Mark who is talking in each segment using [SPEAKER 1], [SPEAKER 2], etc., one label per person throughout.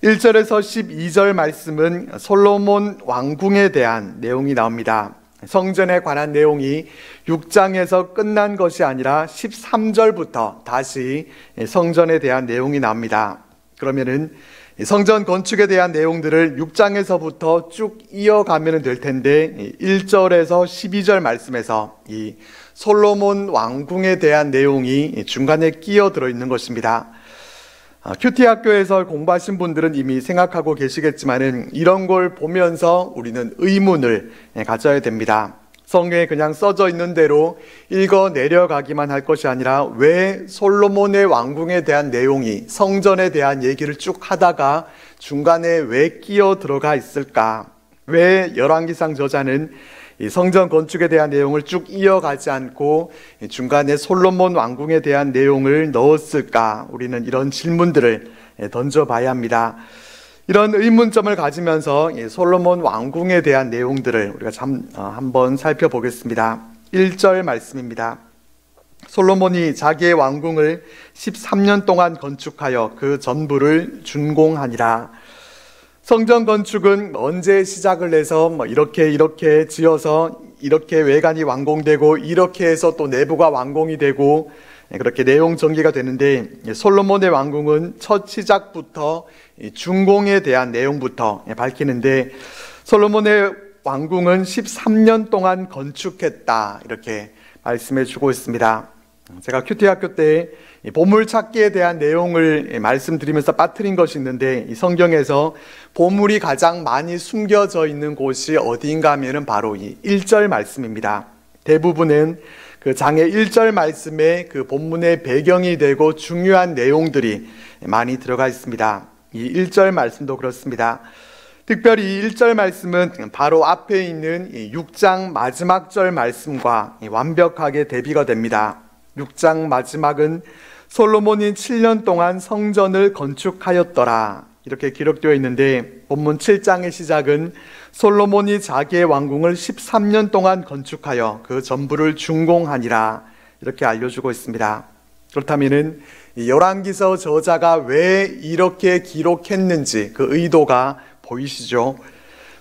[SPEAKER 1] 1절에서 12절 말씀은 솔로몬 왕궁에 대한 내용이 나옵니다. 성전에 관한 내용이 6장에서 끝난 것이 아니라 13절부터 다시 성전에 대한 내용이 나옵니다. 그러면은 성전 건축에 대한 내용들을 6장에서부터 쭉 이어가면 될 텐데 1절에서 12절 말씀에서 이 솔로몬 왕궁에 대한 내용이 중간에 끼어 들어 있는 것입니다. 큐티 학교에서 공부하신 분들은 이미 생각하고 계시겠지만은 이런 걸 보면서 우리는 의문을 가져야 됩니다. 성경에 그냥 써져 있는 대로 읽어 내려가기만 할 것이 아니라 왜 솔로몬의 왕궁에 대한 내용이 성전에 대한 얘기를 쭉 하다가 중간에 왜 끼어 들어가 있을까? 왜 열왕기상 저자는 이 성전 건축에 대한 내용을 쭉 이어가지 않고 중간에 솔로몬 왕궁에 대한 내용을 넣었을까? 우리는 이런 질문들을 던져봐야 합니다. 이런 의문점을 가지면서 솔로몬 왕궁에 대한 내용들을 우리가 한번 살펴보겠습니다. 1절 말씀입니다. 솔로몬이 자기의 왕궁을 13년 동안 건축하여 그 전부를 준공하니라. 성전 건축은 언제 시작을 해서 이렇게 지어서 이렇게 외관이 완공되고 이렇게 해서 또 내부가 완공이 되고 그렇게 내용 전개가 되는데 솔로몬의 왕궁은 첫 시작부터 준공에 대한 내용부터 밝히는데 솔로몬의 왕궁은 13년 동안 건축했다 이렇게 말씀해 주고 있습니다. 제가 큐티 학교 때 보물찾기에 대한 내용을 말씀드리면서 빠뜨린 것이 있는데 이 성경에서 보물이 가장 많이 숨겨져 있는 곳이 어디인가 하면은 바로 이 1절 말씀입니다. 대부분은 그 장의 1절 말씀에 그 본문의 배경이 되고 중요한 내용들이 많이 들어가 있습니다. 이 1절 말씀도 그렇습니다. 특별히 이 1절 말씀은 바로 앞에 있는 6장 마지막 절 말씀과 완벽하게 대비가 됩니다. 6장 마지막은 솔로몬이 7년 동안 성전을 건축하였더라 이렇게 기록되어 있는데 본문 7장의 시작은 솔로몬이 자기의 왕궁을 13년 동안 건축하여 그 전부를 준공하니라 이렇게 알려주고 있습니다. 그렇다면 열왕기서 저자가 왜 이렇게 기록했는지 그 의도가 보이시죠?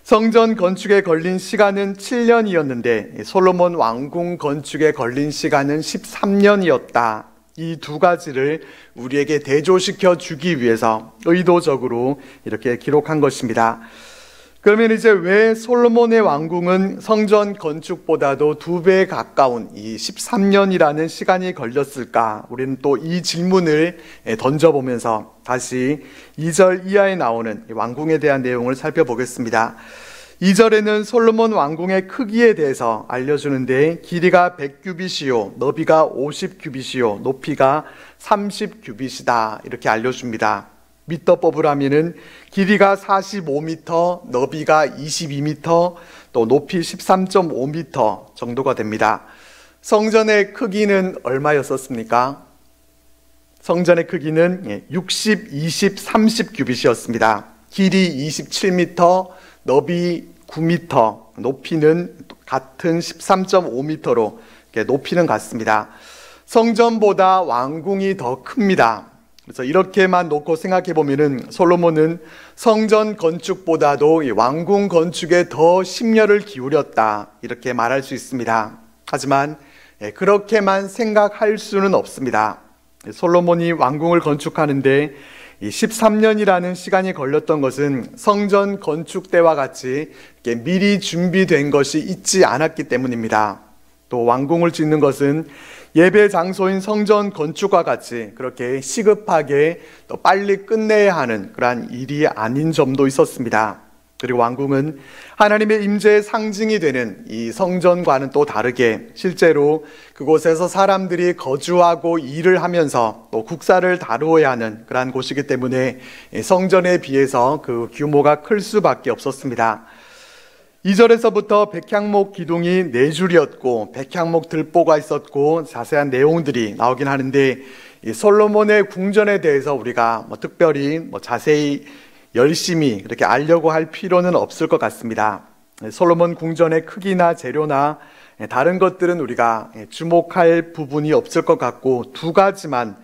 [SPEAKER 1] 성전 건축에 걸린 시간은 7년이었는데 솔로몬 왕궁 건축에 걸린 시간은 13년이었다. 이 두 가지를 우리에게 대조시켜 주기 위해서 의도적으로 이렇게 기록한 것입니다. 그러면 이제 왜 솔로몬의 왕궁은 성전 건축보다도 2배 가까운 이 13년이라는 시간이 걸렸을까? 우리는 또 이 질문을 던져보면서 다시 2절 이하에 나오는 왕궁에 대한 내용을 살펴보겠습니다. 2절에는 솔로몬 왕궁의 크기에 대해서 알려주는데 길이가 100규빗이요 너비가 50규빗이요 높이가 30규빗이다 이렇게 알려줍니다. 미터법을 하면은 길이가 45m, 너비가 22m, 또 높이 13.5m 정도가 됩니다. 성전의 크기는 얼마였었습니까? 성전의 크기는 60, 20, 30규빗이었습니다. 길이 27m, 너비 9m, 높이는 같은 13.5m로 높이는 같습니다. 성전보다 왕궁이 더 큽니다. 그래서 이렇게만 놓고 생각해 보면은 솔로몬은 성전 건축보다도 왕궁 건축에 더 심려를 기울였다 이렇게 말할 수 있습니다. 하지만 그렇게만 생각할 수는 없습니다. 솔로몬이 왕궁을 건축하는데 13년이라는 시간이 걸렸던 것은 성전 건축 때와 같이 미리 준비된 것이 있지 않았기 때문입니다. 또 왕궁을 짓는 것은 예배 장소인 성전 건축과 같이 그렇게 시급하게 또 빨리 끝내야 하는 그러한 일이 아닌 점도 있었습니다. 그리고 왕궁은 하나님의 임재의 상징이 되는 이 성전과는 또 다르게 실제로 그곳에서 사람들이 거주하고 일을 하면서 또 국사를 다루어야 하는 그러한 곳이기 때문에 성전에 비해서 그 규모가 클 수밖에 없었습니다. 2절에서부터 백향목 기둥이 4줄이었고 백향목 들보가 있었고 자세한 내용들이 나오긴 하는데 이 솔로몬의 궁전에 대해서 우리가 특별히 자세히 열심히 그렇게 알려고 할 필요는 없을 것 같습니다. 솔로몬 궁전의 크기나 재료나 다른 것들은 우리가 주목할 부분이 없을 것 같고 두 가지만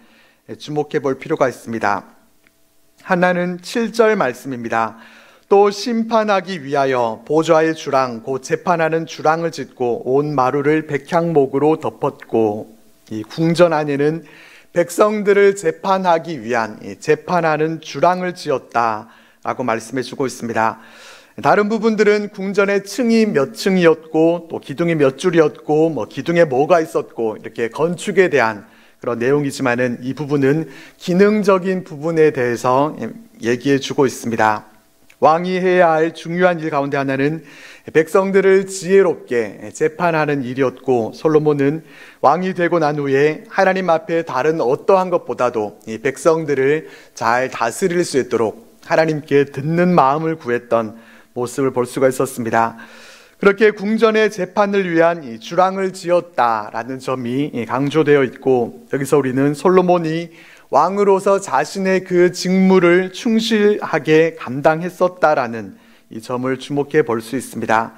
[SPEAKER 1] 주목해 볼 필요가 있습니다. 하나는 7절 말씀입니다. 또 심판하기 위하여 보좌의 주랑 곧 재판하는 주랑을 짓고 온 마루를 백향목으로 덮었고, 이 궁전 안에는 백성들을 재판하기 위한 재판하는 주랑을 지었다라고 말씀해 주고 있습니다. 다른 부분들은 궁전의 층이 몇 층이었고 또 기둥이 몇 줄이었고 기둥에 뭐가 있었고 이렇게 건축에 대한 그런 내용이지만은 이 부분은 기능적인 부분에 대해서 얘기해 주고 있습니다. 왕이 해야 할 중요한 일 가운데 하나는 백성들을 지혜롭게 재판하는 일이었고, 솔로몬은 왕이 되고 난 후에 하나님 앞에 다른 어떠한 것보다도 이 백성들을 잘 다스릴 수 있도록 하나님께 듣는 마음을 구했던 모습을 볼 수가 있었습니다. 그렇게 궁전의 재판을 위한 이 주랑을 지었다라는 점이 강조되어 있고, 여기서 우리는 솔로몬이 왕으로서 자신의 그 직무를 충실하게 감당했었다라는 이 점을 주목해 볼 수 있습니다.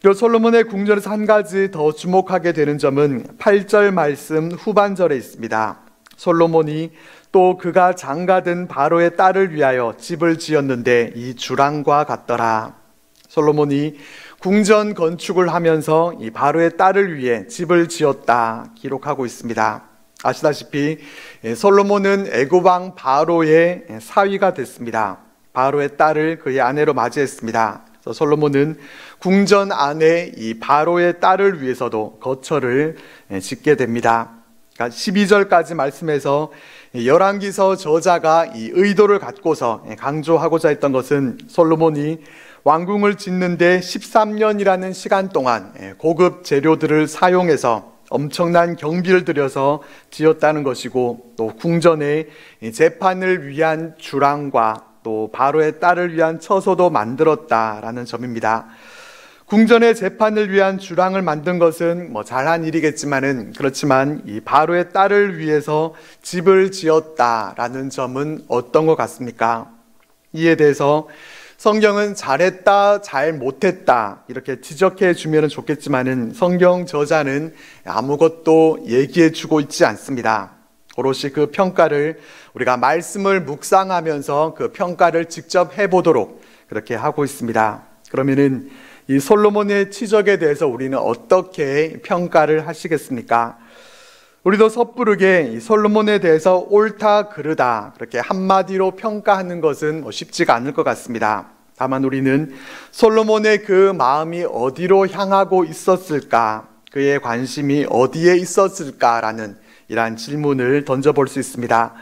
[SPEAKER 1] 그리고 솔로몬의 궁전에서 한 가지 더 주목하게 되는 점은 8절 말씀 후반절에 있습니다. 솔로몬이 또 그가 장가든 바로의 딸을 위하여 집을 지었는데 이 주랑과 같더라. 솔로몬이 궁전 건축을 하면서 이 바로의 딸을 위해 집을 지었다 기록하고 있습니다. 아시다시피 솔로몬은 애굽 왕 바로의 사위가 됐습니다. 바로의 딸을 그의 아내로 맞이했습니다. 그래서 솔로몬은 궁전 안에 이 바로의 딸을 위해서도 거처를 짓게 됩니다. 그러니까 12절까지 말씀해서 열왕기서 저자가 이 의도를 갖고서 강조하고자 했던 것은 솔로몬이 왕궁을 짓는데 13년이라는 시간 동안 고급 재료들을 사용해서 엄청난 경비를 들여서 지었다는 것이고, 또 궁전에 재판을 위한 주랑과 또 바로의 딸을 위한 처소도 만들었다라는 점입니다. 궁전의 재판을 위한 주랑을 만든 것은 잘한 일이겠지만은, 그렇지만 이 바로의 딸을 위해서 집을 지었다라는 점은 어떤 것 같습니까? 이에 대해서 성경은 잘했다, 잘 못했다 이렇게 지적해 주면 좋겠지만은 성경 저자는 아무것도 얘기해 주고 있지 않습니다. 오롯이 그 평가를 우리가 말씀을 묵상하면서 그 평가를 직접 해보도록 그렇게 하고 있습니다. 그러면은 이 솔로몬의 치적에 대해서 우리는 어떻게 평가를 하시겠습니까? 우리도 섣부르게 이 솔로몬에 대해서 옳다 그르다 그렇게 한마디로 평가하는 것은 쉽지가 않을 것 같습니다. 다만 우리는 솔로몬의 그 마음이 어디로 향하고 있었을까, 그의 관심이 어디에 있었을까라는 이러한 질문을 던져볼 수 있습니다.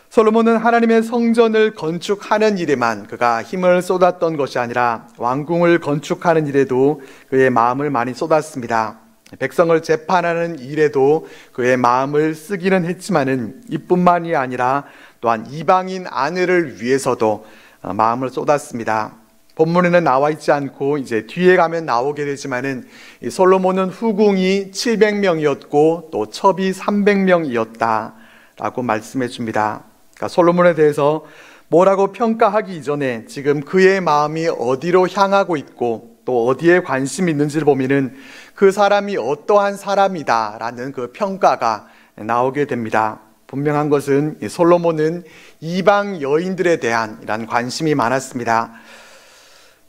[SPEAKER 1] 솔로몬은 하나님의 성전을 건축하는 일에만 그가 힘을 쏟았던 것이 아니라 왕궁을 건축하는 일에도 그의 마음을 많이 쏟았습니다. 백성을 재판하는 일에도 그의 마음을 쓰기는 했지만은 이뿐만이 아니라 또한 이방인 아내를 위해서도 마음을 쏟았습니다. 본문에는 나와 있지 않고 이제 뒤에 가면 나오게 되지만은 이 솔로몬은 후궁이 700명이었고 또 첩이 300명이었다라고 말씀해 줍니다. 그러니까 솔로몬에 대해서 뭐라고 평가하기 이전에 지금 그의 마음이 어디로 향하고 있고 또 어디에 관심이 있는지를 보면은 그 사람이 어떠한 사람이다라는 그 평가가 나오게 됩니다. 분명한 것은 솔로몬은 이방 여인들에 대한 이런 관심이 많았습니다.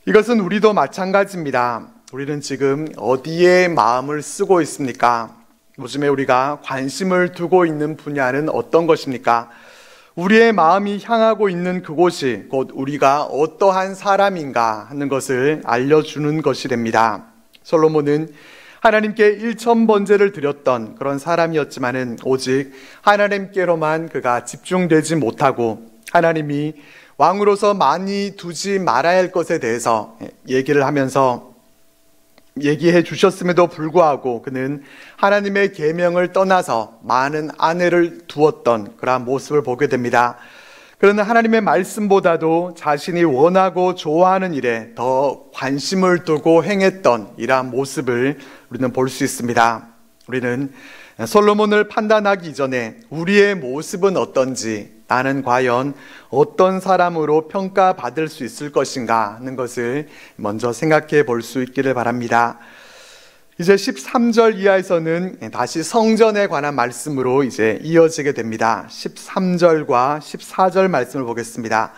[SPEAKER 1] 이것은 우리도 마찬가지입니다. 우리는 지금 어디에 마음을 쓰고 있습니까? 요즘에 우리가 관심을 두고 있는 분야는 어떤 것입니까? 우리의 마음이 향하고 있는 그곳이 곧 우리가 어떠한 사람인가 하는 것을 알려주는 것이 됩니다. 솔로몬은 하나님께 일천번제를 드렸던 그런 사람이었지만은 오직 하나님께로만 그가 집중되지 못하고 하나님이 왕으로서 많이 두지 말아야 할 것에 대해서 얘기를 하면서 얘기해 주셨음에도 불구하고 그는 하나님의 계명을 떠나서 많은 아내를 두었던 그러한 모습을 보게 됩니다. 그러나 하나님의 말씀보다도 자신이 원하고 좋아하는 일에 더 관심을 두고 행했던 이러한 모습을 우리는 볼 수 있습니다. 우리는 솔로몬을 판단하기 이전에 우리의 모습은 어떤지, 나는 과연 어떤 사람으로 평가받을 수 있을 것인가 하는 것을 먼저 생각해 볼 수 있기를 바랍니다. 이제 13절 이하에서는 다시 성전에 관한 말씀으로 이제 이어지게 됩니다. 13절과 14절 말씀을 보겠습니다.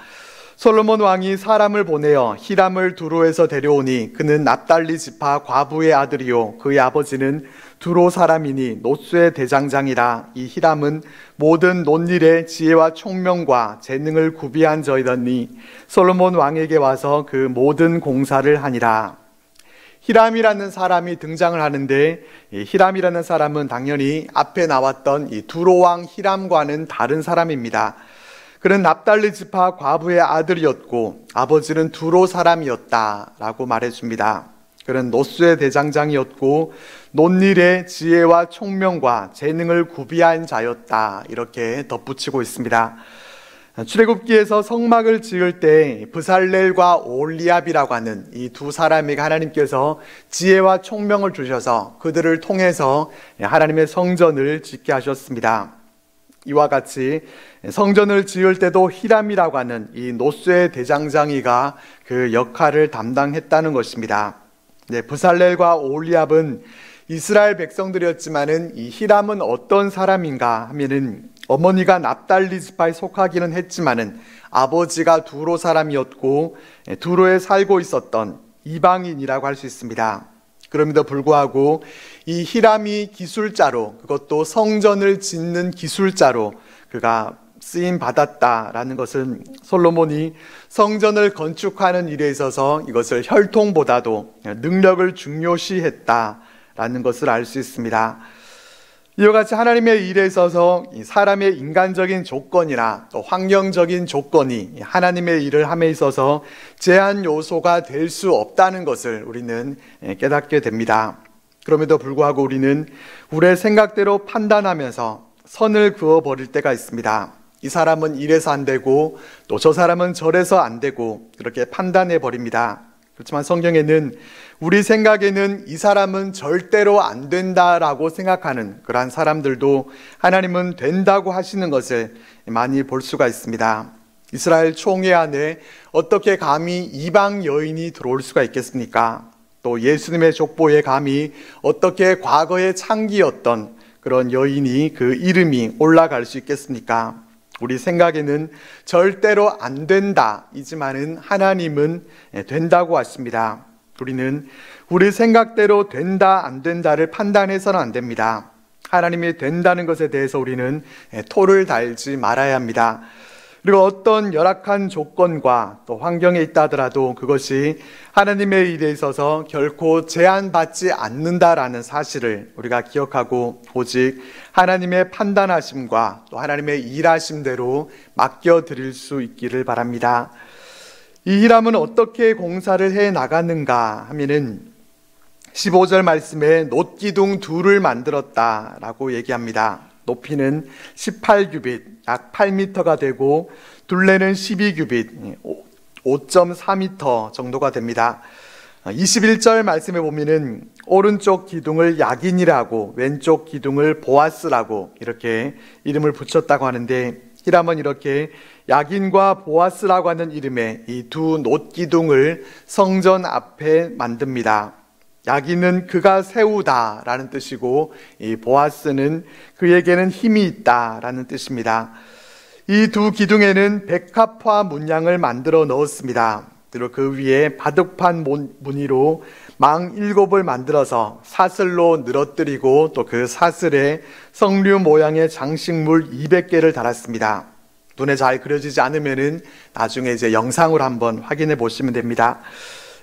[SPEAKER 1] 솔로몬 왕이 사람을 보내어 히람을 두로에서 데려오니 그는 납달리 지파 과부의 아들이요 그의 아버지는 두로 사람이니 노수의 대장장이라. 이 히람은 모든 논일의 지혜와 총명과 재능을 구비한 자이더니 솔로몬 왕에게 와서 그 모든 공사를 하니라. 히람이라는 사람이 등장을 하는데, 이 히람이라는 사람은 당연히 앞에 나왔던 이 두로 왕 히람과는 다른 사람입니다. 그는 납달리 지파 과부의 아들이었고 아버지는 두로 사람이었다라고 말해줍니다. 그는 노수의 대장장이었고 논일의 지혜와 총명과 재능을 구비한 자였다, 이렇게 덧붙이고 있습니다. 출애굽기에서 성막을 지을 때 브살렐과 올리압이라고 하는 이 두 사람에게 하나님께서 지혜와 총명을 주셔서 그들을 통해서 하나님의 성전을 짓게 하셨습니다. 이와 같이 성전을 지을 때도 히람이라고 하는 이 노수의 대장장이가 그 역할을 담당했다는 것입니다. 브살렐과 올리압은 이스라엘 백성들이었지만은 이 히람은 어떤 사람인가 하면은 어머니가 납달리 지파에 속하기는 했지만은 아버지가 두로 사람이었고 두로에 살고 있었던 이방인이라고 할 수 있습니다. 그럼에도 불구하고 이 히람이 기술자로, 그것도 성전을 짓는 기술자로 그가 쓰임 받았다라는 것은 솔로몬이 성전을 건축하는 일에 있어서 이것을 혈통보다도 능력을 중요시했다라는 것을 알 수 있습니다. 이와 같이 하나님의 일에 있어서 사람의 인간적인 조건이나 또 환경적인 조건이 하나님의 일을 함에 있어서 제한 요소가 될 수 없다는 것을 우리는 깨닫게 됩니다. 그럼에도 불구하고 우리는 우리의 생각대로 판단하면서 선을 그어버릴 때가 있습니다. 이 사람은 이래서 안 되고 또 저 사람은 저래서 안 되고 그렇게 판단해 버립니다. 그렇지만 성경에는 우리 생각에는 이 사람은 절대로 안 된다라고 생각하는 그러한 사람들도 하나님은 된다고 하시는 것을 많이 볼 수가 있습니다. 이스라엘 총회 안에 어떻게 감히 이방 여인이 들어올 수가 있겠습니까? 또 예수님의 족보에 감히 어떻게 과거의 창기였던 그런 여인이 그 이름이 올라갈 수 있겠습니까? 우리 생각에는 절대로 안 된다 이지만은 하나님은 된다고 하십니다. 우리는 우리 생각대로 된다 안 된다를 판단해서는 안 됩니다. 하나님이 된다는 것에 대해서 우리는 토를 달지 말아야 합니다. 그리고 어떤 열악한 조건과 또 환경에 있다 하더라도 그것이 하나님의 일에 있어서 결코 제한받지 않는다라는 사실을 우리가 기억하고 오직 하나님의 판단하심과 또 하나님의 일하심대로 맡겨드릴 수 있기를 바랍니다. 이 히람은 어떻게 공사를 해 나가는가 하면은 15절 말씀에 놋기둥 둘을 만들었다라고 얘기합니다. 높이는 18규빗, 약 8m가 되고 둘레는 12규빗, 5.4m 정도가 됩니다. 21절 말씀에 보면은 오른쪽 기둥을 야긴이라고 왼쪽 기둥을 보아스라고 이렇게 이름을 붙였다고 하는데, 히람은 이렇게 야긴과 보아스라고 하는 이름의 이 두 놋기둥을 성전 앞에 만듭니다. 야긴은 그가 세우다라는 뜻이고 이 보아스는 그에게는 힘이 있다라는 뜻입니다. 이 두 기둥에는 백합화 문양을 만들어 넣었습니다. 그리고 그 위에 바둑판 무늬로 망 7을 만들어서 사슬로 늘어뜨리고 또 그 사슬에 성류 모양의 장식물 200개를 달았습니다. 눈에 잘 그려지지 않으면은 나중에 이제 영상으로 한번 확인해 보시면 됩니다.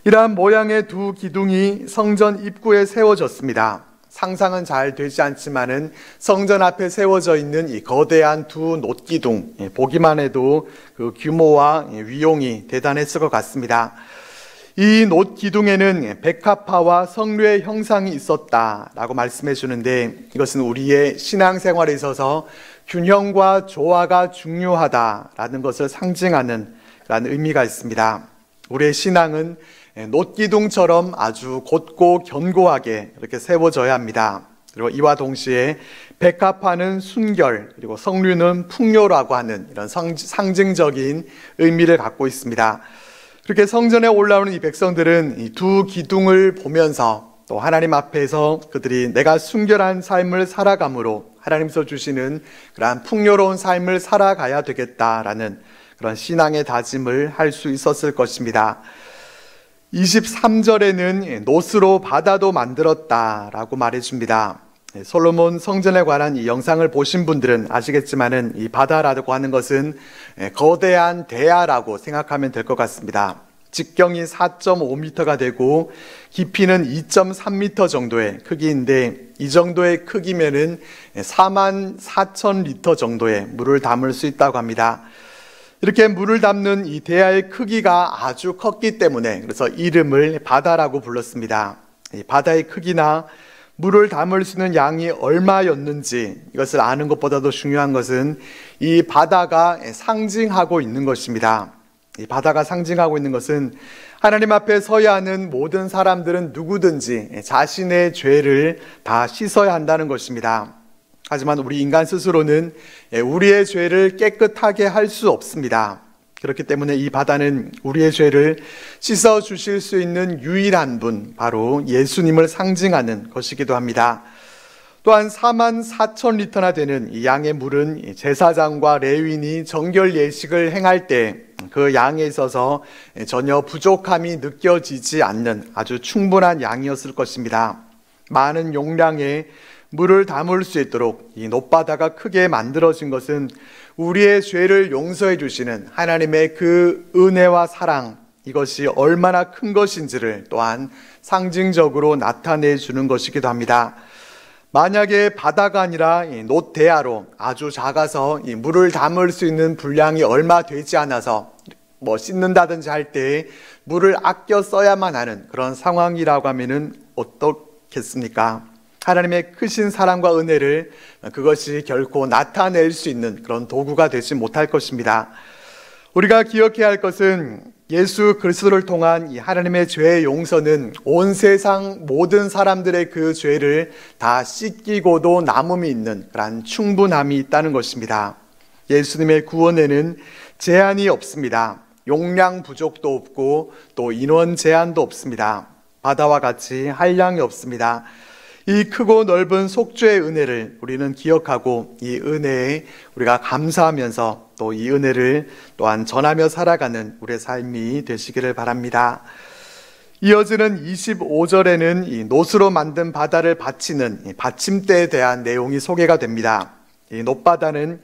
[SPEAKER 1] 이러한 모양의 두 기둥이 성전 입구에 세워졌습니다. 상상은 잘 되지 않지만은 성전 앞에 세워져 있는 이 거대한 두 놋기둥, 보기만 해도 그 규모와 위용이 대단했을 것 같습니다. 이 놋기둥에는 백합화와 성류의 형상이 있었다라고 말씀해 주는데, 이것은 우리의 신앙생활에 있어서 균형과 조화가 중요하다라는 것을 상징하는 그런 의미가 있습니다. 우리의 신앙은 놋기둥처럼 아주 곧고 견고하게 이렇게 세워져야 합니다. 그리고 이와 동시에 백합화는 순결, 그리고 성류는 풍요라고 하는 이런 상징적인 의미를 갖고 있습니다. 그렇게 성전에 올라오는 이 백성들은 이 두 기둥을 보면서 또 하나님 앞에서 그들이 내가 순결한 삶을 살아감으로 하나님께서 주시는 그러한 풍요로운 삶을 살아가야 되겠다라는 그런 신앙의 다짐을 할 수 있었을 것입니다. 23절에는 놋으로 바다도 만들었다라고 말해줍니다. 솔로몬 성전에 관한 이 영상을 보신 분들은 아시겠지만은 이 바다라고 하는 것은 거대한 대야라고 생각하면 될 것 같습니다. 직경이 4.5m가 되고 깊이는 2.3m 정도의 크기인데, 이 정도의 크기면은 44,000리터 정도의 물을 담을 수 있다고 합니다. 이렇게 물을 담는 이 대야의 크기가 아주 컸기 때문에 그래서 이름을 바다라고 불렀습니다. 이 바다의 크기나 물을 담을 수 있는 양이 얼마였는지 이것을 아는 것보다도 중요한 것은 이 바다가 상징하고 있는 것입니다. 이 바다가 상징하고 있는 것은 하나님 앞에 서야 하는 모든 사람들은 누구든지 자신의 죄를 다 씻어야 한다는 것입니다. 하지만 우리 인간 스스로는 우리의 죄를 깨끗하게 할 수 없습니다. 그렇기 때문에 이 바다는 우리의 죄를 씻어 주실 수 있는 유일한 분, 바로 예수님을 상징하는 것이기도 합니다. 또한 44,000리터나 되는 이 양의 물은 제사장과 레위인이 정결 예식을 행할 때 그 양에 있어서 전혀 부족함이 느껴지지 않는 아주 충분한 양이었을 것입니다. 많은 용량의 물을 담을 수 있도록 이 놋바다가 크게 만들어진 것은 우리의 죄를 용서해 주시는 하나님의 그 은혜와 사랑, 이것이 얼마나 큰 것인지를 또한 상징적으로 나타내 주는 것이기도 합니다. 만약에 바다가 아니라 놋대야로 아주 작아서 이 물을 담을 수 있는 분량이 얼마 되지 않아서 씻는다든지 할 때 물을 아껴 써야만 하는 그런 상황이라고 하면은 어떻겠습니까? 하나님의 크신 사랑과 은혜를 그것이 결코 나타낼 수 있는 그런 도구가 되지 못할 것입니다. 우리가 기억해야 할 것은 예수 그리스도를 통한 이 하나님의 죄의 용서는 온 세상 모든 사람들의 그 죄를 다 씻기고도 남음이 있는 그런 충분함이 있다는 것입니다. 예수님의 구원에는 제한이 없습니다. 용량 부족도 없고 또 인원 제한도 없습니다. 바다와 같이 한량이 없습니다. 이 크고 넓은 속죄의 은혜를 우리는 기억하고 이 은혜에 우리가 감사하면서 또 이 은혜를 또한 전하며 살아가는 우리의 삶이 되시기를 바랍니다. 이어지는 25절에는 이 놋으로 만든 바다를 받치는 이 받침대에 대한 내용이 소개가 됩니다. 이 놋바다는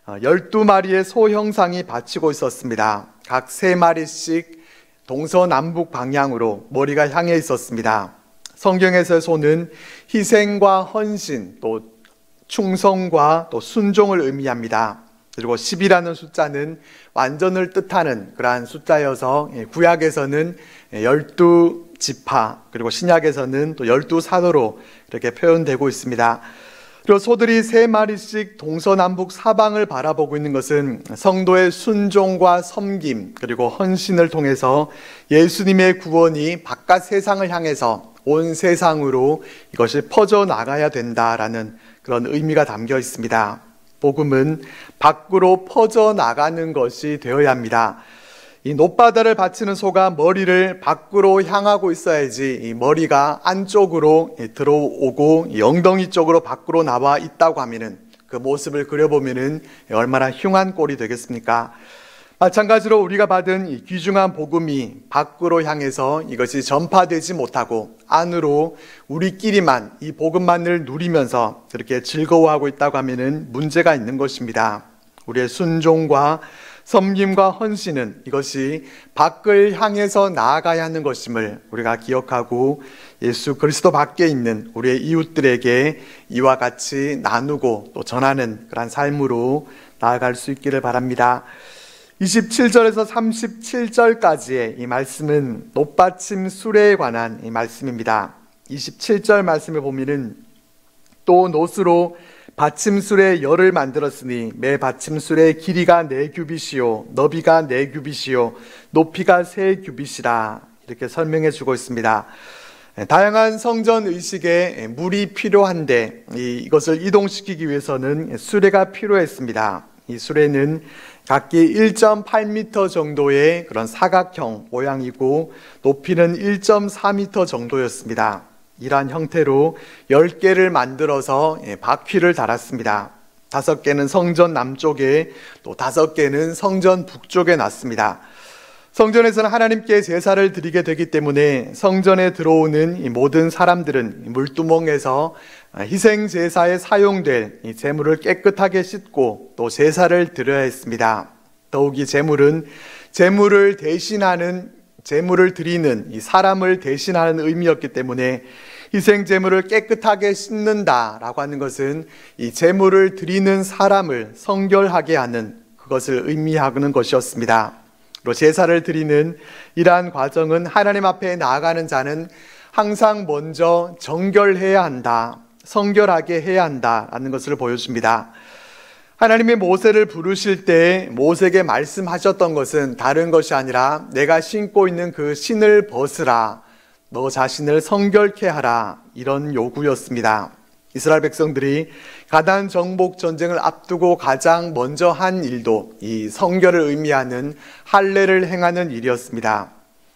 [SPEAKER 1] 12마리의 소 형상이 받치고 있었습니다. 각 3마리씩 동서남북 방향으로 머리가 향해 있었습니다. 성경에서의 소는 희생과 헌신, 또 충성과 또 순종을 의미합니다. 그리고 10이라는 숫자는 완전을 뜻하는 그러한 숫자여서 구약에서는 12지파, 그리고 신약에서는 또 12사도로 이렇게 표현되고 있습니다. 그리고 소들이 3마리씩 동서남북 사방을 바라보고 있는 것은 성도의 순종과 섬김 그리고 헌신을 통해서 예수님의 구원이 바깥 세상을 향해서 온 세상으로 이것이 퍼져나가야 된다라는 그런 의미가 담겨 있습니다. 복음은 밖으로 퍼져나가는 것이 되어야 합니다. 이 놋바다를 받치는 소가 머리를 밖으로 향하고 있어야지 이 머리가 안쪽으로 들어오고 이 엉덩이 쪽으로 밖으로 나와 있다고 하면은 그 모습을 그려보면은 얼마나 흉한 꼴이 되겠습니까? 마찬가지로 우리가 받은 이 귀중한 복음이 밖으로 향해서 이것이 전파되지 못하고 안으로 우리끼리만 이 복음만을 누리면서 그렇게 즐거워하고 있다고 하면은 문제가 있는 것입니다. 우리의 순종과 섬김과 헌신은 이것이 밖을 향해서 나아가야 하는 것임을 우리가 기억하고 예수 그리스도 밖에 있는 우리의 이웃들에게 이와 같이 나누고 또 전하는 그런 삶으로 나아갈 수 있기를 바랍니다. 27절에서 37절까지의 이 말씀은 놋받침 수레에 관한 이 말씀입니다. 27절 말씀을 보면은 또 놋으로 받침술에 열을 만들었으니 매 받침술의 길이가 4규빗이요 너비가 4규빗이요 높이가 3규빗이라 이렇게 설명해 주고 있습니다. 다양한 성전 의식에 물이 필요한데 이것을 이동시키기 위해서는 수레가 필요했습니다. 이 수레는 각기 1.8m 정도의 그런 사각형 모양이고 높이는 1.4m 정도였습니다. 이러한 형태로 10개를 만들어서 바퀴를 달았습니다. 5개는 성전 남쪽에, 또 5개는 성전 북쪽에 놨습니다. 성전에서는 하나님께 제사를 드리게 되기 때문에 성전에 들어오는 이 모든 사람들은 물두멍에서 희생 제사에 사용될 이 제물을 깨끗하게 씻고 또 제사를 드려야 했습니다. 더욱이 제물은 제물을 드리는 이 사람을 대신하는 의미였기 때문에 희생 제물을 깨끗하게 씻는다라고 하는 것은 이 제물을 드리는 사람을 성결하게 하는 그것을 의미하는 것이었습니다. 또 제사를 드리는 이러한 과정은 하나님 앞에 나아가는 자는 항상 먼저 정결해야 한다, 성결하게 해야 한다라는 것을 보여줍니다. 하나님이 모세를 부르실 때 모세에게 말씀하셨던 것은 다른 것이 아니라 내가 신고 있는 그 신을 벗으라, 너 자신을 성결케 하라, 이런 요구였습니다. 이스라엘 백성들이 가나안 정복 전쟁을 앞두고 가장 먼저 한 일도 이 성결을 의미하는 할례를 행하는 일이었습니다.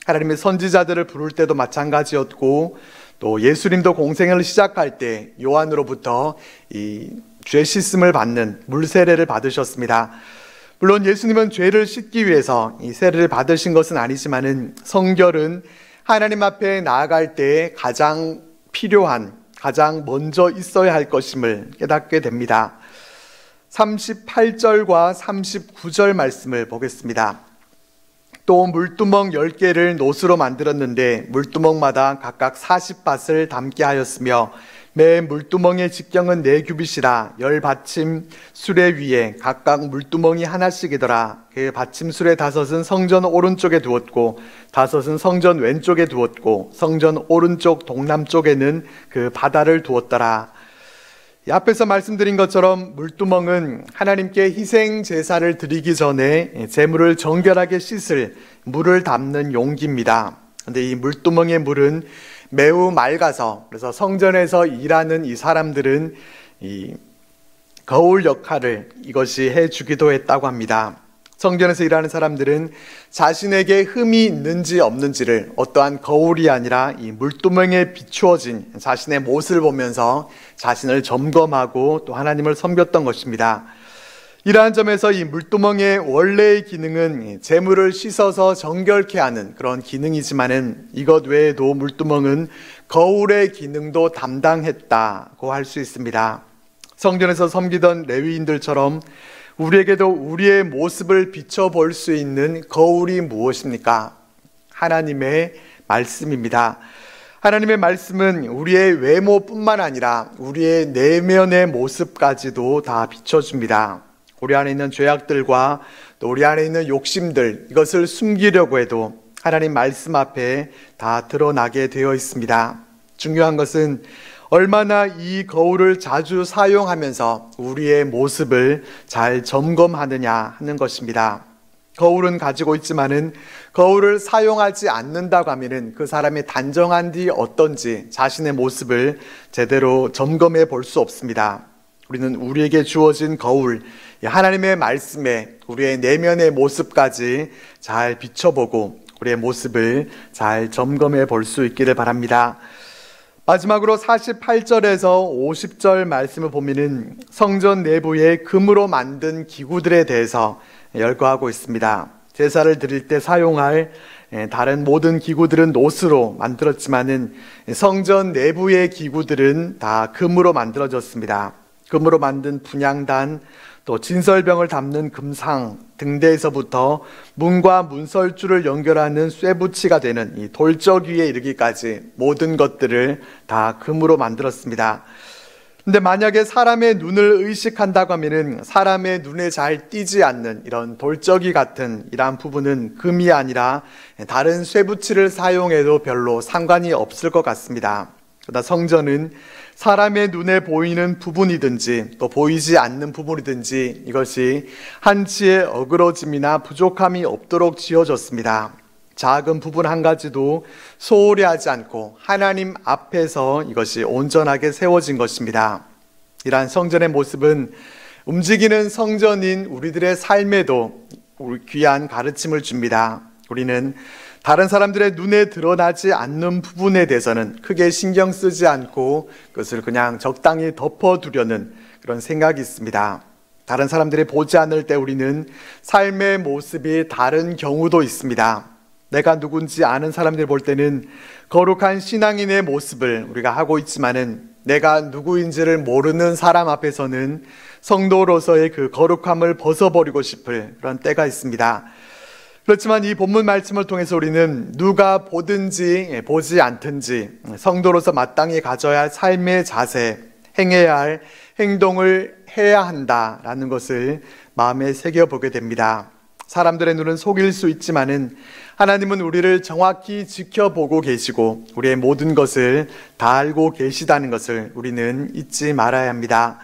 [SPEAKER 1] 하나님의 선지자들을 부를 때도 마찬가지였고, 또 예수님도 공생애를 시작할 때 요한으로부터 이 죄 씻음을 받는 물 세례를 받으셨습니다. 물론 예수님은 죄를 씻기 위해서 이 세례를 받으신 것은 아니지만은 성결은 하나님 앞에 나아갈 때 가장 필요한, 가장 먼저 있어야 할 것임을 깨닫게 됩니다. 38절과 39절 말씀을 보겠습니다. 또 물두멍 10개를 노수로 만들었는데 물두멍마다 각각 40밭을 담게 하였으며 매 물두멍의 직경은 4규빗이라 10받침 수레 위에 각각 물두멍이 하나씩이더라. 그 받침 수레 5은 성전 오른쪽에 두었고 5은 성전 왼쪽에 두었고 성전 오른쪽 동남쪽에는 그 바다를 두었더라. 이 앞에서 말씀드린 것처럼 물두멍은 하나님께 희생 제사를 드리기 전에 제물을 정결하게 씻을 물을 담는 용기입니다. 그런데 이 물두멍의 물은 매우 맑아서, 그래서 성전에서 일하는 이 사람들은 이 거울 역할을 이것이 해주기도 했다고 합니다. 성전에서 일하는 사람들은 자신에게 흠이 있는지 없는지를 어떠한 거울이 아니라 이 물두멍에 비추어진 자신의 모습을 보면서 자신을 점검하고 또 하나님을 섬겼던 것입니다. 이러한 점에서 이 물두멍의 원래의 기능은 재물을 씻어서 정결케 하는 그런 기능이지만은 이것 외에도 물두멍은 거울의 기능도 담당했다고 할 수 있습니다. 성전에서 섬기던 레위인들처럼 우리에게도 우리의 모습을 비춰볼 수 있는 거울이 무엇입니까? 하나님의 말씀입니다. 하나님의 말씀은 우리의 외모뿐만 아니라 우리의 내면의 모습까지도 다 비춰줍니다. 우리 안에 있는 죄악들과 또 우리 안에 있는 욕심들, 이것을 숨기려고 해도 하나님 말씀 앞에 다 드러나게 되어 있습니다. 중요한 것은 얼마나 이 거울을 자주 사용하면서 우리의 모습을 잘 점검하느냐 하는 것입니다. 거울은 가지고 있지만은 거울을 사용하지 않는다고 하면은 그 사람의 단정한 뒤 어떤지 자신의 모습을 제대로 점검해 볼 수 없습니다. 우리는 우리에게 주어진 거울, 하나님의 말씀에 우리의 내면의 모습까지 잘 비춰보고 우리의 모습을 잘 점검해 볼 수 있기를 바랍니다. 마지막으로 48절에서 50절 말씀을 보면은 성전 내부에 금으로 만든 기구들에 대해서 열거하고 있습니다. 제사를 드릴 때 사용할 다른 모든 기구들은 노스로 만들었지만은 성전 내부의 기구들은 다 금으로 만들어졌습니다. 금으로 만든 분향단, 또 진설병을 담는 금상, 등대에서부터 문과 문설주를 연결하는 쇠붙이가 되는 이 돌적 위에 이르기까지 모든 것들을 다 금으로 만들었습니다. 근데 만약에 사람의 눈을 의식한다고 하면은 사람의 눈에 잘 띄지 않는 이런 돌적이 같은 이러한 부분은 금이 아니라 다른 쇠붙이를 사용해도 별로 상관이 없을 것 같습니다. 그러나 성전은 사람의 눈에 보이는 부분이든지 또 보이지 않는 부분이든지 이것이 한치의 어그러짐이나 부족함이 없도록 지어졌습니다. 작은 부분 한 가지도 소홀히 하지 않고 하나님 앞에서 이것이 온전하게 세워진 것입니다. 이러한 성전의 모습은 움직이는 성전인 우리들의 삶에도 귀한 가르침을 줍니다. 우리는 다른 사람들의 눈에 드러나지 않는 부분에 대해서는 크게 신경 쓰지 않고 그것을 그냥 적당히 덮어두려는 그런 생각이 있습니다. 다른 사람들이 보지 않을 때 우리는 삶의 모습이 다른 경우도 있습니다. 내가 누군지 아는 사람들 볼 때는 거룩한 신앙인의 모습을 우리가 하고 있지만은 내가 누구인지를 모르는 사람 앞에서는 성도로서의 그 거룩함을 벗어버리고 싶을 그런 때가 있습니다. 그렇지만 이 본문 말씀을 통해서 우리는 누가 보든지 보지 않든지 성도로서 마땅히 가져야 할 삶의 자세, 행해야 할 행동을 해야 한다라는 것을 마음에 새겨보게 됩니다. 사람들의 눈은 속일 수 있지만은 하나님은 우리를 정확히 지켜보고 계시고 우리의 모든 것을 다 알고 계시다는 것을 우리는 잊지 말아야 합니다.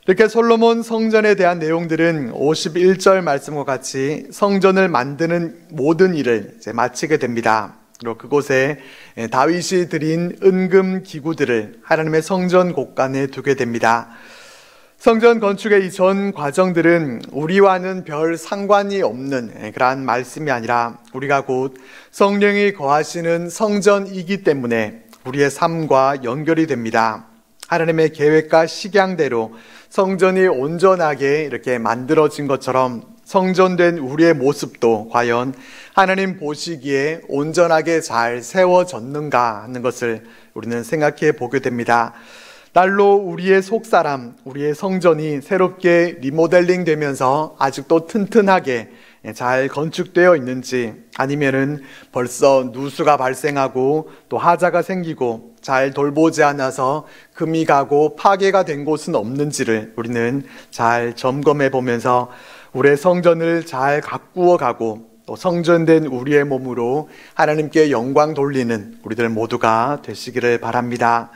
[SPEAKER 1] 이렇게 솔로몬 성전에 대한 내용들은 51절 말씀과 같이 성전을 만드는 모든 일을 이제 마치게 됩니다. 그리고 그곳에 다윗이 드린 은금 기구들을 하나님의 성전 곳간에 두게 됩니다. 성전 건축의 이 전 과정들은 우리와는 별 상관이 없는 그러한 말씀이 아니라 우리가 곧 성령이 거하시는 성전이기 때문에 우리의 삶과 연결이 됩니다. 하나님의 계획과 식양대로 성전이 온전하게 이렇게 만들어진 것처럼 성전된 우리의 모습도 과연 하나님 보시기에 온전하게 잘 세워졌는가 하는 것을 우리는 생각해 보게 됩니다. 날로 우리의 속사람, 우리의 성전이 새롭게 리모델링 되면서 아직도 튼튼하게 잘 건축되어 있는지, 아니면은 벌써 누수가 발생하고 또 하자가 생기고 잘 돌보지 않아서 금이 가고 파괴가 된 곳은 없는지를 우리는 잘 점검해 보면서 우리의 성전을 잘 가꾸어 가고 또 성전된 우리의 몸으로 하나님께 영광 돌리는 우리들 모두가 되시기를 바랍니다.